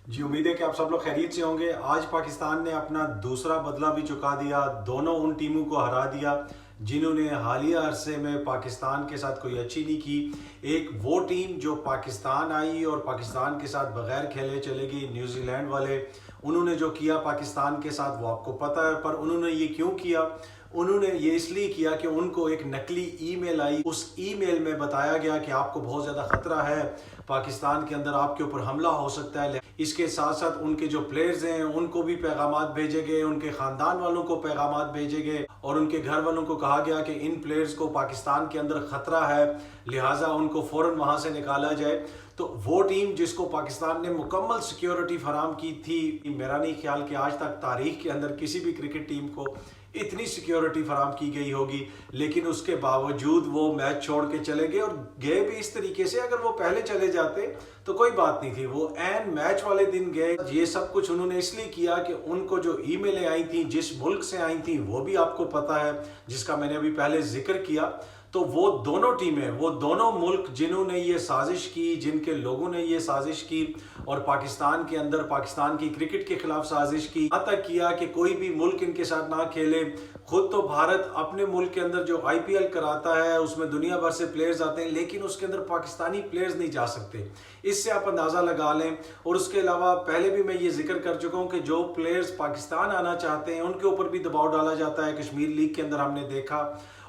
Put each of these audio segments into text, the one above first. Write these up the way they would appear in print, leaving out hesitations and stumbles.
जी, उम्मीद है कि आप सब लोग खैरियत से होंगे। आज पाकिस्तान ने अपना दूसरा बदला भी चुका दिया। दोनों उन टीमों को हरा दिया जिन्होंने हालिया अरसे में पाकिस्तान के साथ कोई अच्छी नहीं की। एक वो टीम जो पाकिस्तान आई और पाकिस्तान के साथ बगैर खेले चले गई, न्यूजीलैंड वाले। उन्होंने जो किया पाकिस्तान के साथ वो आपको पता है, पर उन्होंने ये क्यों किया? उन्होंने ये इसलिए किया कि उनको एक नकली ईमेल आई। उस ईमेल में बताया गया कि आपको बहुत ज़्यादा ख़तरा है, पाकिस्तान के अंदर आपके ऊपर हमला हो सकता है। इसके साथ साथ उनके जो प्लेयर्स हैं उनको भी पैगामात भेजे गए, उनके ख़ानदान वालों को पैगामात भेजे गए और उनके घर वालों को कहा गया कि इन प्लेयर्स को पाकिस्तान के अंदर ख़तरा है, लिहाजा उनको फ़ौरन वहाँ से निकाला जाए। तो वो टीम जिसको पाकिस्तान ने मुकम्मल सिक्योरिटी फराम की थी, मेरा नहीं ख्याल कि आज तक तारीख के अंदर किसी भी क्रिकेट टीम को इतनी सिक्योरिटी फराम की गई होगी, लेकिन उसके बावजूद वो मैच छोड़ के चले गए और गए भी इस तरीके से। अगर वो पहले चले जाते तो कोई बात नहीं थी, वो एन मैच वाले दिन गए। ये सब कुछ उन्होंने इसलिए किया कि उनको जो ईमेलें आई थी, जिस मुल्क से आई थी वो भी आपको पता है, जिसका मैंने अभी पहले जिक्र किया। तो वो दोनों टीमें, वो दोनों मुल्क जिन्होंने ये साजिश की, जिनके लोगों ने ये साजिश की और पाकिस्तान के अंदर पाकिस्तान की क्रिकेट के खिलाफ साजिश की, यहाँ तक किया कि कोई भी मुल्क इनके साथ ना खेले। खुद तो भारत अपने मुल्क के अंदर जो IPL कराता है उसमें दुनिया भर से प्लेयर्स आते हैं, लेकिन उसके अंदर पाकिस्तानी प्लेयर्स नहीं जा सकते। इससे आप अंदाज़ा लगा लें। और उसके अलावा पहले भी मैं ये जिक्र कर चुका हूँ कि जो प्लेयर्स पाकिस्तान आना चाहते हैं उनके ऊपर भी दबाव डाला जाता है। कश्मीर लीग के अंदर हमने देखा।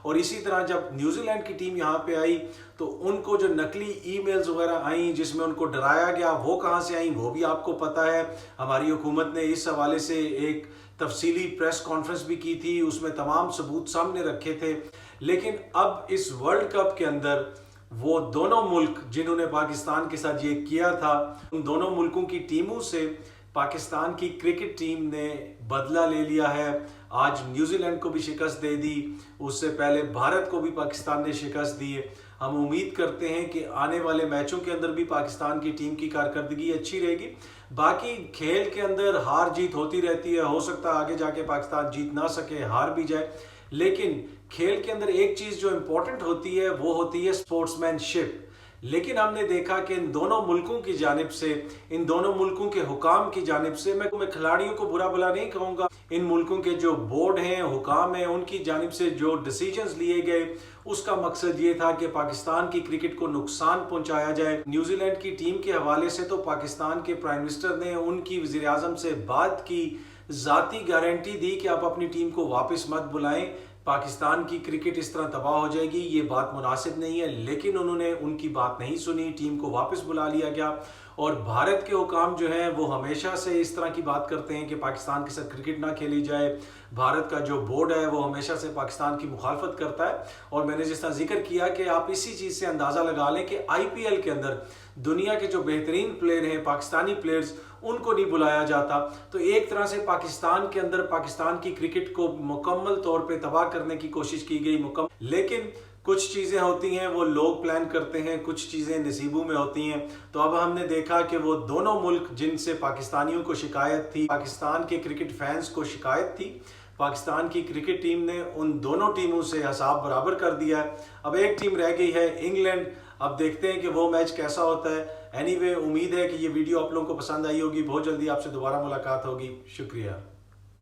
और इसी तरह जब न्यूजीलैंड की टीम यहाँ पे आई तो उनको जो नकली ईमेल्स वगैरह आई जिसमें उनको डराया गया, वो कहाँ से आई वो भी आपको पता है। हमारी हुकूमत ने इस हवाले से एक तफसीली प्रेस कॉन्फ्रेंस भी की थी, उसमें तमाम सबूत सामने रखे थे। लेकिन अब इस वर्ल्ड कप के अंदर वो दोनों मुल्क जिन्होंने पाकिस्तान के साथ ये किया था, उन दोनों मुल्कों की टीमों से पाकिस्तान की क्रिकेट टीम ने बदला ले लिया है। आज न्यूजीलैंड को भी शिकस्त दे दी, उससे पहले भारत को भी पाकिस्तान ने शिकस्त दी है। हम उम्मीद करते हैं कि आने वाले मैचों के अंदर भी पाकिस्तान की टीम की कारकर्दगी अच्छी रहेगी। बाकी खेल के अंदर हार जीत होती रहती है, हो सकता है आगे जाके पाकिस्तान जीत ना सके, हार भी जाए, लेकिन खेल के अंदर एक चीज़ जो इम्पोर्टेंट होती है वो होती है स्पोर्ट्समैनशिप। लेकिन हमने देखा कि इन दोनों मुल्कों की जानिब से, इन दोनों मुल्कों के हुकाम की जानिब से, मैं खिलाड़ियों को बुरा भला नहीं कहूँगा, इन मुल्कों के जो बोर्ड हैं, हुकाम हैं, उनकी जानिब से जो डिसीजंस लिए गए उसका मकसद ये था कि पाकिस्तान की क्रिकेट को नुकसान पहुंचाया जाए। न्यूजीलैंड की टीम के हवाले से तो पाकिस्तान के प्राइम मिनिस्टर ने उनकी वज़ीर आज़म से बात की, ज़ाती गारंटी दी कि आप अपनी टीम को वापस मत बुलाएं, पाकिस्तान की क्रिकेट इस तरह तबाह हो जाएगी, ये बात मुनासिब नहीं है। लेकिन उन्होंने उनकी बात नहीं सुनी, टीम को वापस बुला लिया गया। और भारत के हुकाम जो हैं वो हमेशा से इस तरह की बात करते हैं कि पाकिस्तान के साथ क्रिकेट ना खेली जाए। भारत का जो बोर्ड है वो हमेशा से पाकिस्तान की मुखालफत करता है। और मैंने जिस तरह जिक्र किया कि आप इसी चीज़ से अंदाज़ा लगा लें कि IPL के अंदर दुनिया के जो बेहतरीन प्लेयर हैं, पाकिस्तानी प्लेयर्स, उनको नहीं बुलाया जाता। तो एक तरह से पाकिस्तान के अंदर पाकिस्तान की क्रिकेट को मुकम्मल तौर पे तबाह करने की कोशिश की गई। लेकिन कुछ चीज़ें होती हैं वो लोग प्लान करते हैं, कुछ चीज़ें नसीबों में होती हैं। तो अब हमने देखा कि वो दोनों मुल्क जिनसे पाकिस्तानियों को शिकायत थी, पाकिस्तान के क्रिकेट फैंस को शिकायत थी, पाकिस्तान की क्रिकेट टीम ने उन दोनों टीमों से हिसाब बराबर कर दिया है। अब एक टीम रह गई है, इंग्लैंड। अब देखते हैं कि वो मैच कैसा होता है। एनीवे, उम्मीद है कि ये वीडियो आप लोगों को पसंद आई होगी। बहुत जल्दी आपसे दोबारा मुलाकात होगी। शुक्रिया।